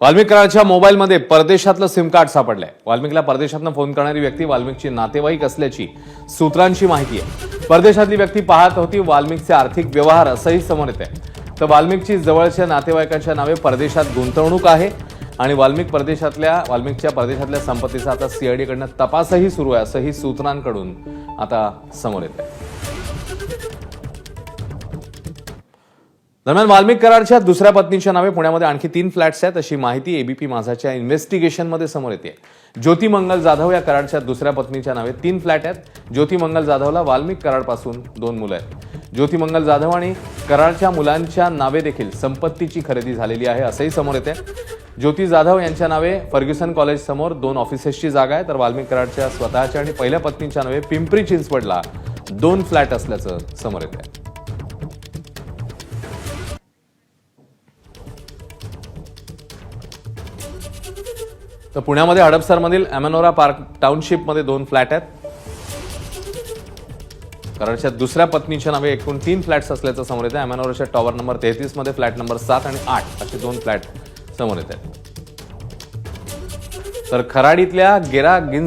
वाल्मिक कराडच्या मोबाईलमध्ये परदेशातलं SIM card सापडलंय। वाल्मिकला परदेशातनं phone करणारी व्यक्ती वाल्मिकची नातेवाईक असल्याची सूत्रांची माहिती आहे। परदेशातली व्यक्ती पाहत होती वाल्मिकचे आर्थिक व्यवहार असंही समोर येत आहे। तर वाल्मिकची जवळच्या नातेवाईकांच्या नावे परदेशात गुंतवणूक आहे आणि वाल्मिकच्या परदेशातल्या संपत्तीचा आता सीआयडी कडनं तपासही सुरू आहे असंही सूत्रांकडून आता समोर येत आहे। दरम्यान वाल्मिक कराडच्या दुसऱ्या पत्नीच्या नावे पुण्यामध्ये आणखी 3 फ्लॅट्स आहेत अशी माहिती एबीपी माझाच्या इन्व्हेस्टिगेशनमध्ये समोर येते। ज्योती मंगल जाधव या कराडच्या दुसऱ्या पत्नीच्या नावे 3 फ्लॅट आहेत। ज्योती मंगल जाधवला वाल्मिक कराडपासून 2 मुलं आहेत। ज्योती मंगल जाधव आणि कराडच्या मुलांच्या नावे देखील संपत्तीची खरेदी झालेली आहे असंही समोर येते। ज्योती जाधव यांच्या नावे फर्ग्युसन कॉलेज समोर 2 ऑफिसेसची जागा आहे, तर वाल्मिक कराडच्या स्वतःच्या आणि पहिल्या पत्नीच्या नावे पिंपरी चिंचवडला 2 फ्लॅट असल्याचं समोर येते। तर पुण्यामध्ये हडपसरमधील अमेनोरा पार्क टाउनशिपमध्ये 2 फ्लॅट आहेत। कराडच्या दुसऱ्या पत्नीच्या नावे एकूण 3 फ्लॅट्स असल्याचं समोर येतं। अमेनोराच्या टॉवर नंबर 33 मध्ये फ्लॅट नंबर 7 आणि 8 असे 2 फ्लॅट समोर येत आहेत। तर खराडीतल्या गेरा गिन्स